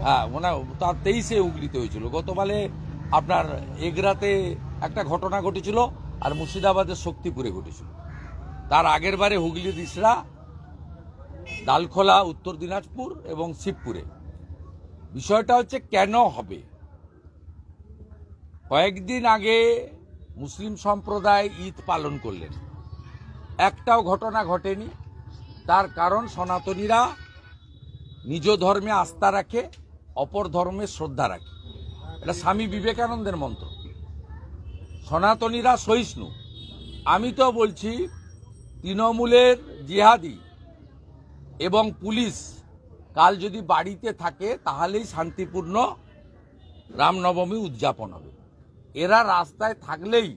হ্যাঁ, তার 23-এ হুগলিতে হয়েছিল। গতকালে আপনার এগরাতে একটা ঘটনা ঘটেছিল, আর মুর্শিদাবাদের শক্তিপুরে ঘটেছিল। তার আগের বারে হুগলির ইসরা, ডালখোলা, উত্তর দিনাজপুর এবং শিবপুরে। বিষয়টা হচ্ছে কেন হবে। কয়েকদিন আগে মুসলিম সম্প্রদায় ঈদ পালন করলেন, একটাও ঘটনা ঘটেনি। তার কারণ সনাতনীরা নিজ ধর্মে আস্থা রাখে, অপর ধর্মে শ্রদ্ধা রাখে। এটা স্বামী বিবেকানন্দের মন্ত্র। সনাতনীরা সহিষ্ণু। আমি তো বলছি তৃণমূলের জিহাদি এবং পুলিশ কাল যদি বাড়িতে থাকে তাহলেই শান্তিপূর্ণ রামনবমী উদযাপন হবে। এরা রাস্তায় থাকলেই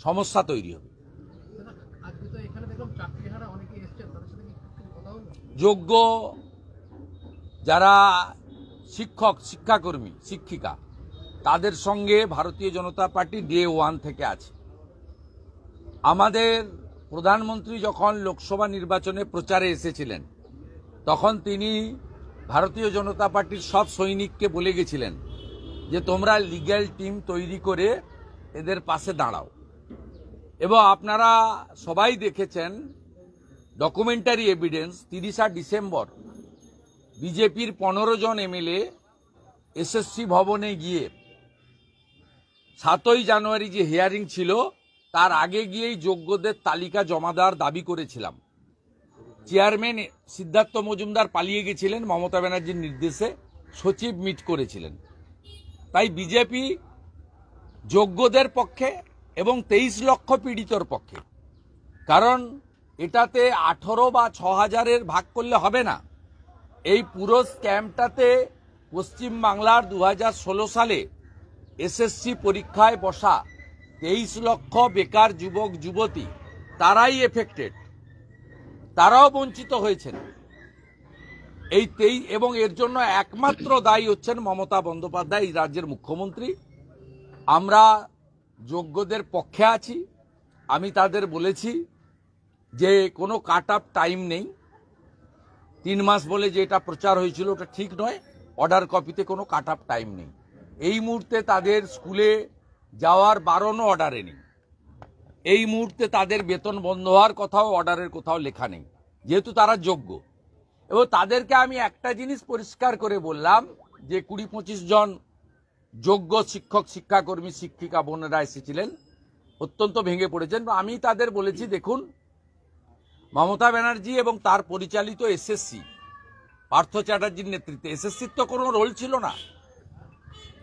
সমস্যা তৈরি হবে। যোগ্য যারা শিক্ষক, শিক্ষাকর্মী, শিক্ষিকা, তাদের সঙ্গে ভারতীয় জনতা পার্টি ডে 1 থেকে আছে। আমাদের প্রধানমন্ত্রী যখন লোকসভা নির্বাচনে প্রচারে এসেছিলেন, তখন তিনি ভারতীয় জনতা পার্টির সব সৈনিককে বলে গেছিলেন যে তোমরা লিগ্যাল টিম তৈরি করে এদের পাশে দাঁড়াও। এবং আপনারা সবাই দেখেছেন ডকুমেন্টারি এভিডেন্স, 30 ডিসেম্বর বিজেপির 15 জন এমএলএ এসএসসি ভবনে গিয়ে 7ই জানুয়ারি যে হিয়ারিং ছিল তার আগে গিয়েই যোগ্যদের তালিকা জমা দেওয়ার দাবি করেছিলাম। চেয়ারম্যান সিদ্ধার্থ মজুমদার পালিয়ে গেছিলেন মমতা ব্যানার্জির নির্দেশে, সচিব মিট করেছিলেন। তাই বিজেপি যোগ্যদের পক্ষে এবং 23 লক্ষ পীড়িতর পক্ষে। কারণ এটাতে 18 বা 6000-এর ভাগ করলে হবে না। এই পুরো স্ক্যামটাতে পশ্চিমবাংলার 2016 সালে এসএসসি পরীক্ষায় বসা 23 লক্ষ বেকার যুবক যুবতী, তারাই এফেক্টেড, তারাও বঞ্চিত হয়েছেন। এবং এর জন্য একমাত্র দায়ী হচ্ছেন মমতা বন্দ্যোপাধ্যায়, এই রাজ্যের মুখ্যমন্ত্রী। আমরা যোগ্যদের পক্ষে আছি। আমি তাদের বলেছি যে কোনো কাট অফ টাইম নেই। 3 মাস বলে যে এটা প্রচার হয়েছিল ওটা ঠিক নয়। অর্ডার কপিতে কোনো কাট অফ টাইম নেই। এই মুহূর্তে তাদের স্কুলে যাওয়ার বারণও অর্ডারে নেই। এই মুহূর্তে তাদের বেতন বন্ধ হওয়ার কথাও অর্ডারের কোথাও লেখা নেই, যেহেতু তারা যোগ্য। এবং তাদেরকে আমি একটা জিনিস পরিষ্কার করে বললাম যে 20-25 জন যোগ্য শিক্ষক, শিক্ষাকর্মী, শিক্ষিকা বোনেরা এসেছিলেন, অত্যন্ত ভেঙে পড়েছেন। আমি তাদের বলেছি, দেখুন, মমতা ব্যানার্জি এবং তার পরিচালিত এসএসসি, পার্থ চ্যাটার্জির নেতৃত্বে, এসএসসির তো কোনো রোল ছিল না।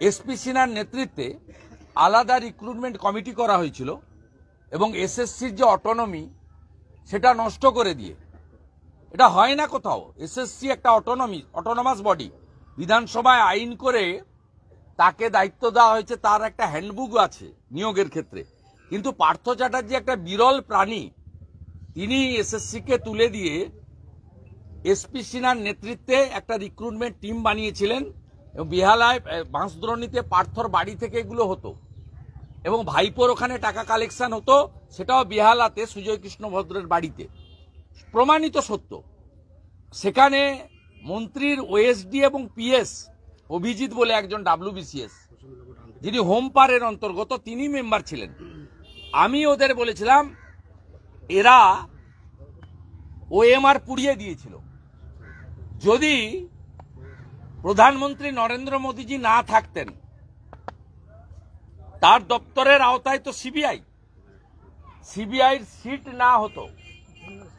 এসপি সিনহার নেতৃত্বে আলাদা রিক্রুটমেন্ট কমিটি করা হয়েছিল এবং এসএসসির যে অটোনমি সেটা নষ্ট করে দিয়ে, এটা হয় না কোথাও। এসএসসি একটা অটোনমাস বডি, বিধানসভায় আইন করে তাকে দায়িত্ব দেওয়া হয়েছে, তার একটা হ্যান্ডবুক আছে নিয়োগের ক্ষেত্রে। কিন্তু পার্থ চ্যাটার্জি একটা বিরল প্রাণী, তিনি এসএসসিকে তুলে দিয়ে এসপি সিনহার নেতৃত্বে একটা রিক্রুটমেন্ট টিম বানিয়েছিলেন। এবং বেহালায় বাঁশদ্রোণীতে পার্থর বাড়ি থেকে এগুলো হতো এবং ভাইপোর ওখানে টাকা কালেকশন হতো, সেটাও বেহালাতে সুজয় কৃষ্ণ ভদ্রের বাড়িতে। প্রমাণিত সত্য। সেখানে মন্ত্রীর ওএসডি এবং পিএস অভিজিৎ বলে একজন WBCS, যিনি হোমপারের অন্তর্গত, তিনি মেম্বার ছিলেন। আমি ওদের বলেছিলাম এরা ওএমআর পুড়িয়ে দিয়েছিল। যদি প্রধানমন্ত্রী নরেন্দ্র মোদীজি না থাকতেন, তার দপ্তরের আওতায় তো সিবিআইর সিট না হতো,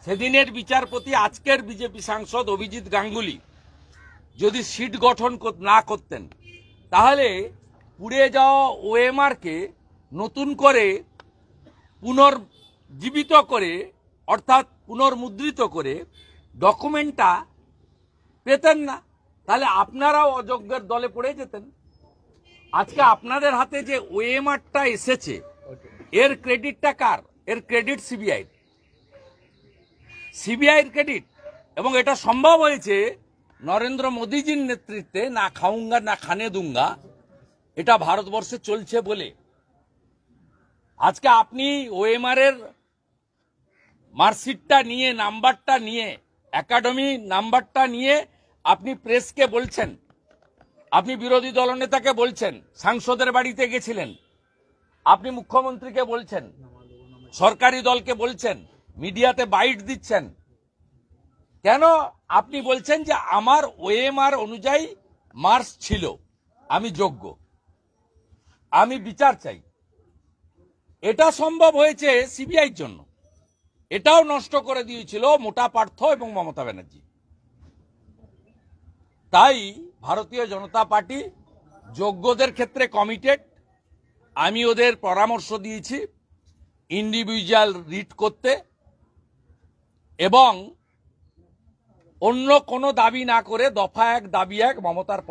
সেদিনের বিচারপতি আজকের বিজেপি সাংসদ অভিজিৎ গাঙ্গুলি যদি সিট গঠন না করতেন, তাহলে পুড়ে যাওয়া ওএমআরকে নতুন করে পুনর্জীবিত করে, অর্থাৎ পুনর্মুদ্রিত করে ডকুমেন্টটা পেতেন না। তাহলে আপনারাও অযোগ্যের দলে পড়ে যেতেন। আজকে আপনাদের হাতে যে ওএমআরটা এসেছে, এর ক্রেডিটটা কার? এর ক্রেডিট সিবিআইয়ের ক্রেডিট। এবং এটা সম্ভব হয়েছে নরেন্দ্র মোদীজির নেতৃত্বে। না খাউঙ্গা না খানে দুঙ্গা, এটা ভারতবর্ষে চলছে বলে। আজকে আপনি ওএমআর এর মার্কশিটটা নিয়ে, নাম্বারটা নিয়ে, একাডেমি নাম্বারটা নিয়ে আপনি প্রেসকে বলছেন আপনি বিরোধী দলনেতাকে বলছেন, সাংসদের বাড়িতে গেছিলেন, আপনি মুখ্যমন্ত্রীকে বলছেন, সরকারি দলকে বলছেন, মিডিয়াতে বাইট দিচ্ছেন। কেন আপনি বলছেন যে আমার ওএমআর অনুযায়ী মার্কস ছিল, আমি যোগ্য, আমি বিচার চাই? এটা সম্ভব হয়েছে সিবিআইর জন্য, এটাও নষ্ট করে দিয়েছিল মোটা পার্থ এবং মমতা ব্যানার্জি। তাই ভারতীয় জনতা পার্টি যোগ্যদের ক্ষেত্রে কমিটেড। আমি ওদের পরামর্শ দিয়েছি ইন্ডিভিজুয়াল রিট করতে এবং অন্য কোনো দাবি না করে দফা এক দাবি এক মমতার